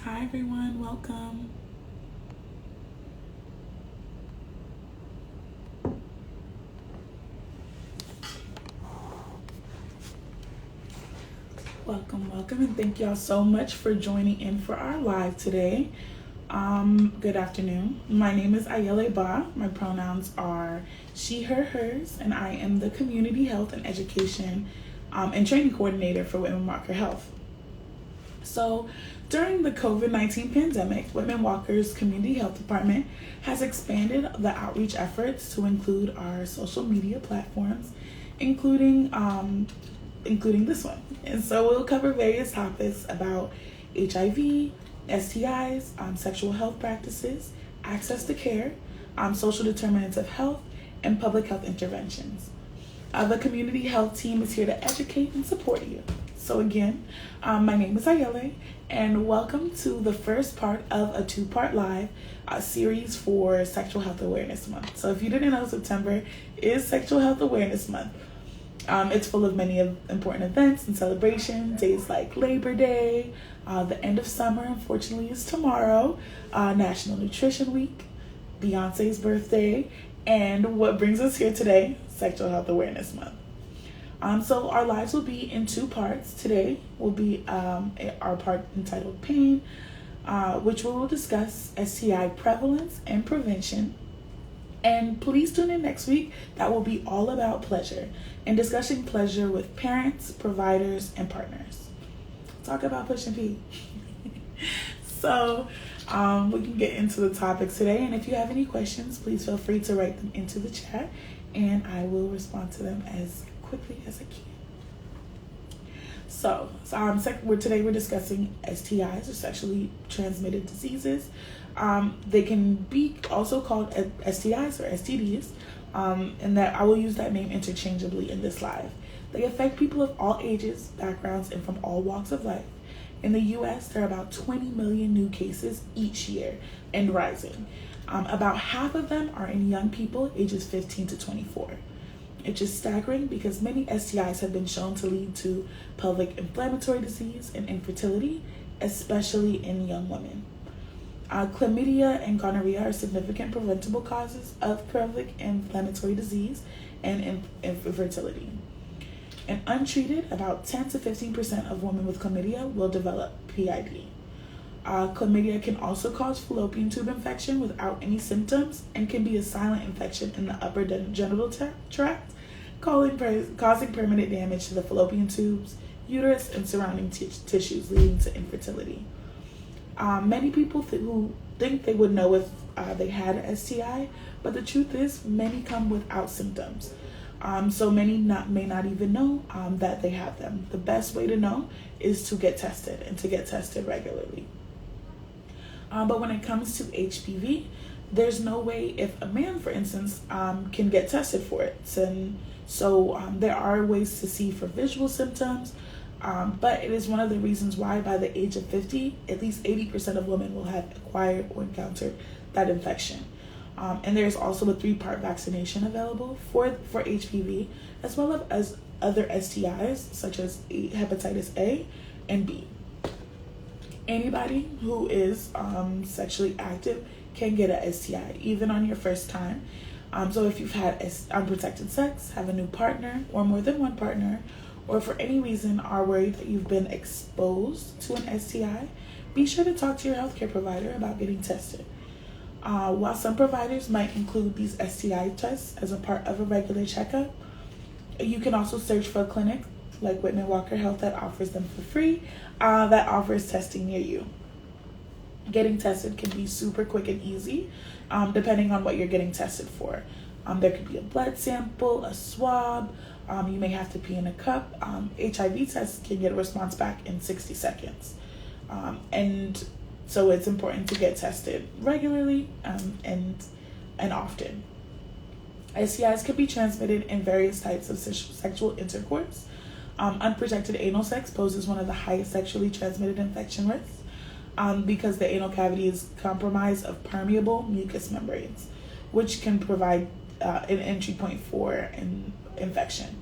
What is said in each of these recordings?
Hi everyone, welcome. Welcome, and thank y'all so much for joining in for our live today. Good afternoon. My name is Ayele Ba. My pronouns are she, her, hers, and I am the Community Health and Education and Training Coordinator for Whitman-Walker Health. So, during the COVID-19 pandemic, Whitman-Walker's Community Health Department has expanded the outreach efforts to include our social media platforms, including this one. And so we'll cover various topics about HIV, STIs, sexual health practices, access to care, social determinants of health, and public health interventions. The community health team is here to educate and support you. So again, my name is Ayele, and welcome to the first part of a two-part live series for Sexual Health Awareness Month. So if you didn't know, September is Sexual Health Awareness Month. It's full of many important events and celebrations, days like Labor Day, the end of summer, unfortunately, is tomorrow, National Nutrition Week, Beyonce's birthday, and what brings us here today, Sexual Health Awareness Month. So our lives will be in two parts. Today will be our part entitled Pain, which we will discuss STI prevalence and prevention. And please tune in next week. That will be all about pleasure and discussing pleasure with parents, providers, and partners. Talk about pushing P. So we can get into the topics today. And if you have any questions, please feel free to write them into the chat and I will respond to them as quickly as I can. So today we're discussing STIs, or sexually transmitted diseases. They can be also called STIs or STDs, and that I will use that name interchangeably in this live. They affect people of all ages, backgrounds, and from all walks of life. In the U.S., there are about 20 million new cases each year and rising. About half of them are in young people ages 15 to 24. It's just staggering because many STIs have been shown to lead to pelvic inflammatory disease and infertility, especially in young women. Chlamydia and gonorrhea are significant preventable causes of pelvic inflammatory disease and infertility. And untreated, about 10 to 15% of women with chlamydia will develop PID. Chlamydia can also cause fallopian tube infection without any symptoms and can be a silent infection in the upper genital tract, causing permanent damage to the fallopian tubes, uterus, and surrounding tissues, leading to infertility. Many people who think they would know if they had an STI, but the truth is many come without symptoms. So many may not even know that they have them. The best way to know is to get tested and to get tested regularly. But when it comes to HPV, there's no way if a man, for instance, can get tested for it. So there are ways to see for visual symptoms, but it is one of the reasons why by the age of 50, at least 80% of women will have acquired or encountered that infection. And there's also a 3-part vaccination available for HPV, as well as other STIs, such as hepatitis A and B. Anybody who is sexually active can get a STI, even on your first time. So if you've had unprotected sex, have a new partner, or more than one partner, or for any reason are worried that you've been exposed to an STI, be sure to talk to your healthcare provider about getting tested. While some providers might include these STI tests as a part of a regular checkup, you can also search for a clinic like Whitman-Walker Health that offers them for free, that offers testing near you. Getting tested can be super quick and easy, depending on what you're getting tested for. There could be a blood sample, a swab, you may have to pee in a cup. HIV tests can get a response back in 60 seconds. And so it's important to get tested regularly and often. STIs can be transmitted in various types of sexual intercourse. Unprotected anal sex poses one of the highest sexually transmitted infection risks because the anal cavity is compromised of permeable mucous membranes, which can provide an entry point for an infection.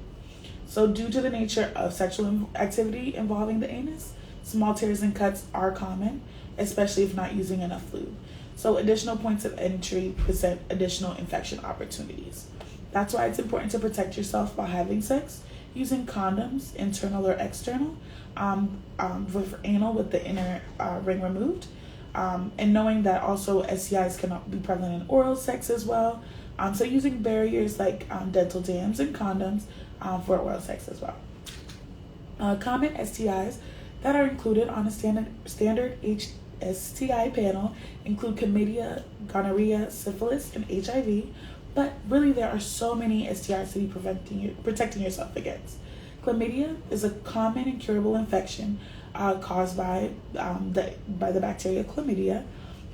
So due to the nature of sexual activity involving the anus, Small tears and cuts are common, especially if not using enough lube. So additional points of entry present additional infection opportunities. That's why it's important to protect yourself while having sex, using condoms, internal or external, for anal with the inner ring removed, and knowing that also STIs can be prevalent in oral sex as well. So using barriers like dental dams and condoms for oral sex as well. Common STIs that are included on a standard STI panel include chlamydia, gonorrhea, syphilis, and HIV. But really, there are so many STIs to be protecting yourself against. Chlamydia is a common and curable infection caused by the bacteria Chlamydia,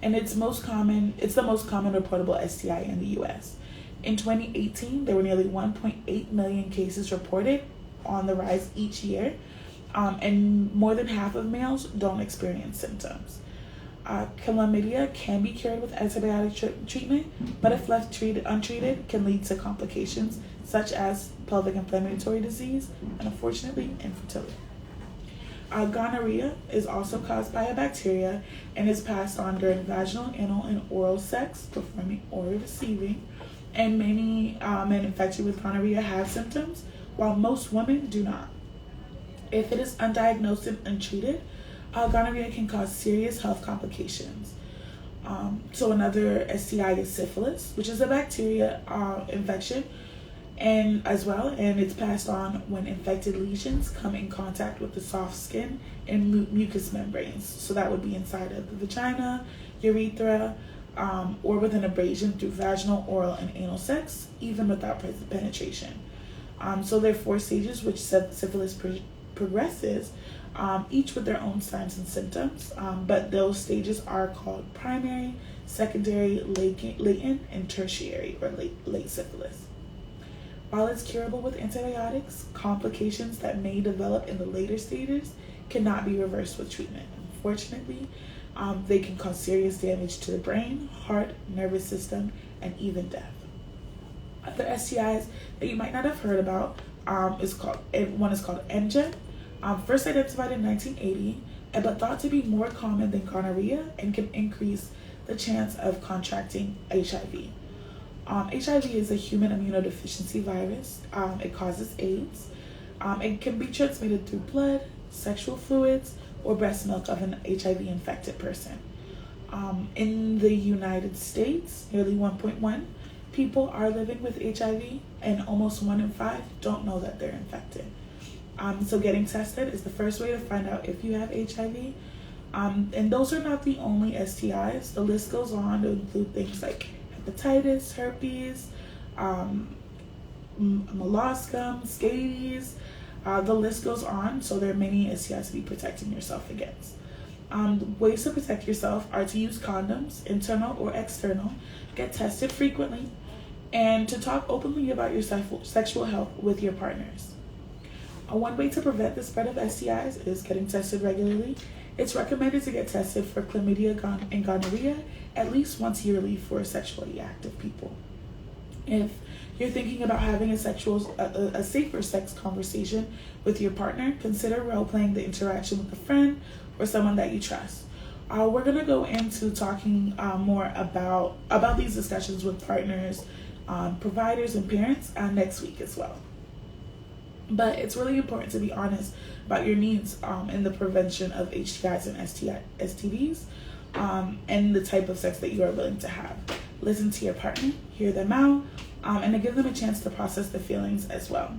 and it's the most common reportable STI in the U.S. In 2018, there were nearly 1.8 million cases reported, on the rise each year, and more than half of males don't experience symptoms. Chlamydia can be cured with antibiotic treatment, but if left untreated, can lead to complications such as pelvic inflammatory disease and, unfortunately, infertility. Gonorrhea is also caused by a bacteria and is passed on during vaginal, anal, and oral sex, performing or receiving. And many men infected with gonorrhea have symptoms, while most women do not. If it is undiagnosed and untreated, gonorrhea can cause serious health complications. So another STI is syphilis, which is a bacteria infection, and it's passed on when infected lesions come in contact with the soft skin and mucous membranes. So that would be inside of the vagina, urethra, or with an abrasion through vaginal, oral, and anal sex, even without penetration. So there are 4 stages which syphilis progresses, each with their own signs and symptoms, but those stages are called primary, secondary, latent, and tertiary, or late syphilis. While it's curable with antibiotics, complications that may develop in the later stages cannot be reversed with treatment. Unfortunately, they can cause serious damage to the brain, heart, nervous system, and even death. Other STIs that you might not have heard about one is called MJ. First identified in 1980, but thought to be more common than gonorrhea and can increase the chance of contracting HIV. HIV is a human immunodeficiency virus. It causes AIDS. It can be transmitted through blood, sexual fluids, or breast milk of an HIV-infected person. In the United States, nearly 1.1 people are living with HIV, and almost 1 in 5 don't know that they're infected. So getting tested is the first way to find out if you have HIV. And those are not the only STIs. The list goes on to include things like hepatitis, herpes, molluscum, scabies. The list goes on, so there are many STIs to be protecting yourself against. Ways to protect yourself are to use condoms, internal or external, get tested frequently, and to talk openly about your sexual health with your partners. One way to prevent the spread of STIs is getting tested regularly. It's recommended to get tested for chlamydia and gonorrhea at least once yearly for sexually active people. If you're thinking about having a safer sex conversation with your partner, consider role-playing the interaction with a friend or someone that you trust. We're going to go into talking more about these discussions with partners, providers, and parents next week as well. But it's really important to be honest about your needs in the prevention of HTIs and STDs, and the type of sex that you are willing to have. Listen to your partner, hear them out, and to give them a chance to process the feelings as well.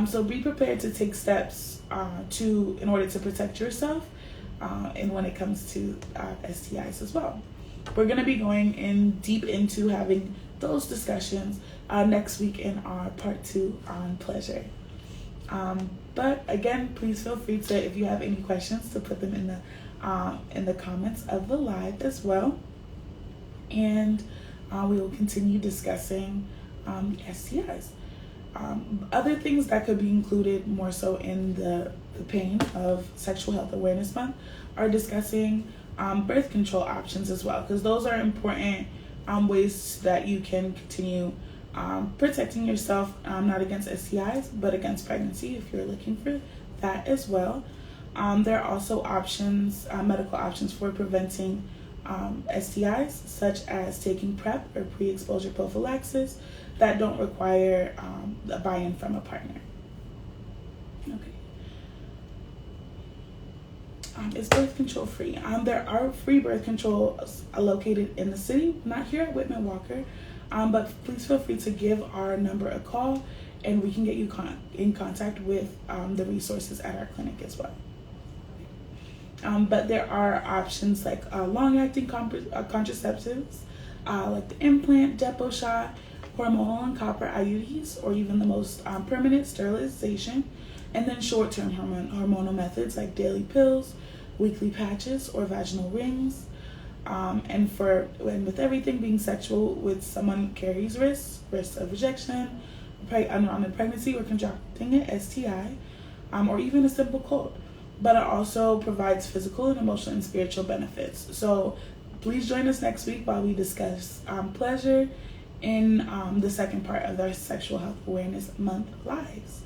So be prepared to take steps in order to protect yourself, and when it comes to STIs as well. We're going to be going deep into having those discussions next week in our part 2 on pleasure. But again, please feel free to, if you have any questions, to put them in the comments of the live as well. And we will continue discussing the STIs. Other things that could be included more so in the pain of Sexual Health Awareness Month are discussing birth control options as well, because those are important ways that you can continue protecting yourself, not against STIs, but against pregnancy if you're looking for that as well. There are also options, medical options for preventing STIs, such as taking PrEP or pre-exposure prophylaxis that don't require a buy-in from a partner. Okay. Is birth control free? There are free birth controls located in the city, not here at Whitman-Walker, but please feel free to give our number a call and we can get you in contact with the resources at our clinic as well. But there are options like long-acting contraceptives, like the implant, depot shot, hormonal and copper IUDs, or even the most permanent sterilization, and then short-term hormonal methods like daily pills, weekly patches, or vaginal rings. And with everything being sexual, with someone carries risks of rejection, unwanted pregnancy, or contracting an STI, or even a simple cold. But it also provides physical and emotional and spiritual benefits. So please join us next week while we discuss pleasure in the second part of our Sexual Health Awareness Month lives.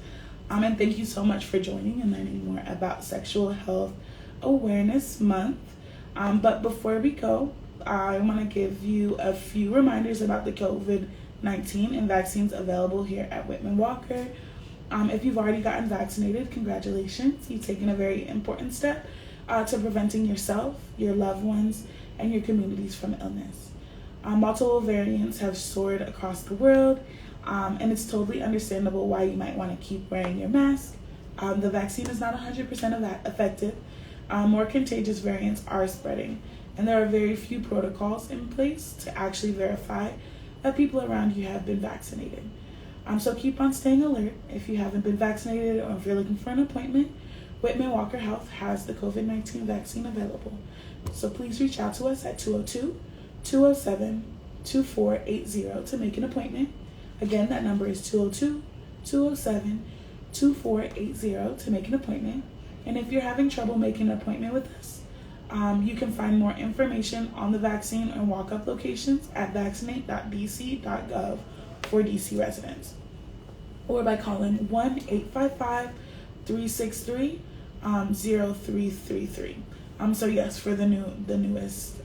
And thank you so much for joining and learning more about Sexual Health Awareness Month. But before we go, I want to give you a few reminders about the COVID-19 and vaccines available here at Whitman-Walker. If you've already gotten vaccinated, congratulations. You've taken a very important step to preventing yourself, your loved ones, and your communities from illness. Multiple variants have soared across the world, and it's totally understandable why you might want to keep wearing your mask. The vaccine is not 100% effective. More contagious variants are spreading, and there are very few protocols in place to actually verify that people around you have been vaccinated. So keep on staying alert. If you haven't been vaccinated or if you're looking for an appointment, Whitman-Walker Health has the COVID-19 vaccine available. So please reach out to us at 202-207-2480 to make an appointment. Again, that number is 202-207-2480 to make an appointment. And if you're having trouble making an appointment with us, you can find more information on the vaccine and walk-up locations at vaccinate.dc.gov for DC residents, or by calling 1-855-363-0333. So yes, for the newest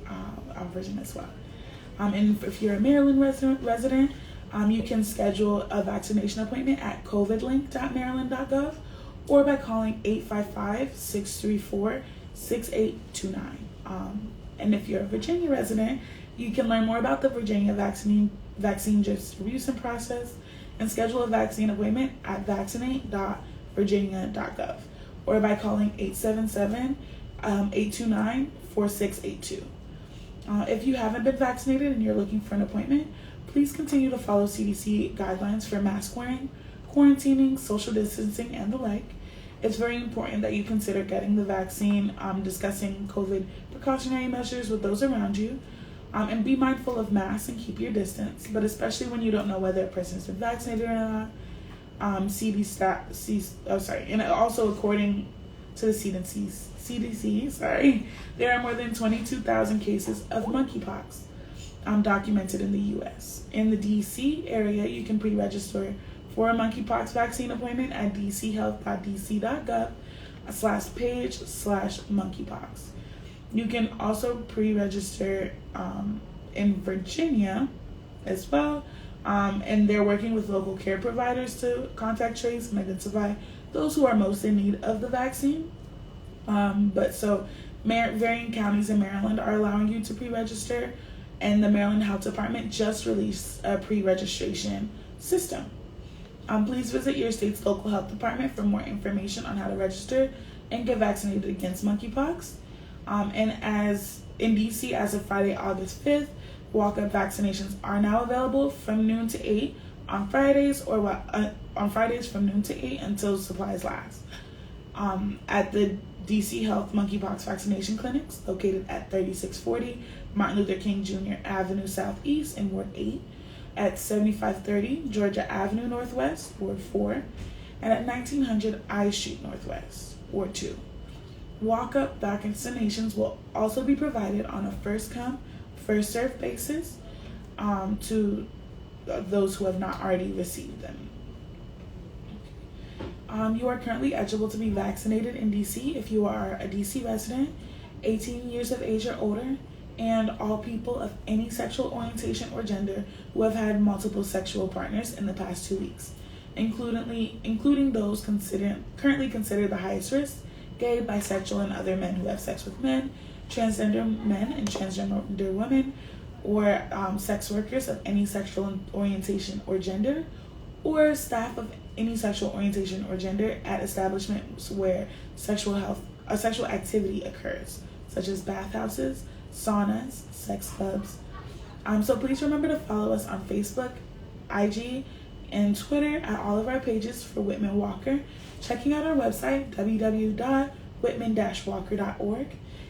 version as well. And if you're a Maryland resident, you can schedule a vaccination appointment at covidlink.maryland.gov, or by calling 855-634-6829. And if you're a Virginia resident, you can learn more about the Virginia vaccine distribution process and schedule a vaccine appointment at vaccinate.virginia.gov, or by calling 877-829-4682. If you haven't been vaccinated and you're looking for an appointment, please continue to follow CDC guidelines for mask wearing, quarantining, social distancing, and the like. It's very important that you consider getting the vaccine, discussing COVID precautionary measures with those around you, and be mindful of masks and keep your distance, but especially when you don't know whether a person's been vaccinated or not. And also according to the CDC, there are more than 22,000 cases of monkeypox documented in the U.S. In the D.C. area, you can pre-register for a monkeypox vaccine appointment at dchealth.dc.gov/page/monkeypox. You can also pre-register in Virginia as well, and they're working with local care providers to contact trace and identify those who are most in need of the vaccine. Varying counties in Maryland are allowing you to pre-register, and the Maryland Health Department just released a pre-registration system. Please visit your state's local health department for more information on how to register and get vaccinated against monkeypox. And as in DC, as of Friday, August 5th, walk-up vaccinations are now available from noon to 8 on Fridays, or on Fridays from noon to 8 until supplies last. At the DC Health Monkeypox Vaccination Clinics, located at 3640 Martin Luther King Jr. Avenue Southeast in Ward 8, at 7530 Georgia Avenue Northwest, Ward 4, and at 1900 I Street Northwest, Ward 2. Walk-up vaccinations will also be provided on a first-come, first-served basis to those who have not already received them. You are currently eligible to be vaccinated in DC if you are a DC resident, 18 years of age or older, and all people of any sexual orientation or gender who have had multiple sexual partners in the past 2 weeks, including those currently considered the highest risk, gay, bisexual, and other men who have sex with men, transgender men and transgender women, or sex workers of any sexual orientation or gender, or staff of any sexual orientation or gender at establishments where sexual activity occurs, such as bathhouses, saunas, sex clubs. So please remember to follow us on Facebook, IG, and Twitter at all of our pages for Whitman-Walker, checking out our website, www.whitman-walker.org,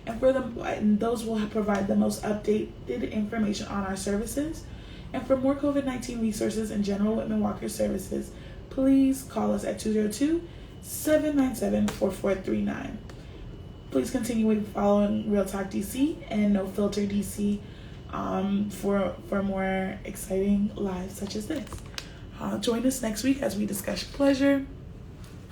and those will provide the most updated information on our services. And for more COVID-19 resources and general Whitman-Walker services, please call us at 202-797-4439. Please continue following Real Talk DC and No Filter DC for more exciting lives such as this. Join us next week as we discuss pleasure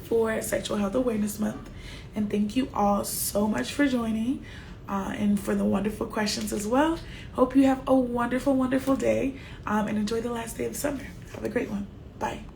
for Sexual Health Awareness Month. And thank you all so much for joining and for the wonderful questions as well. Hope you have a wonderful, wonderful day and enjoy the last day of summer. Have a great one. Bye.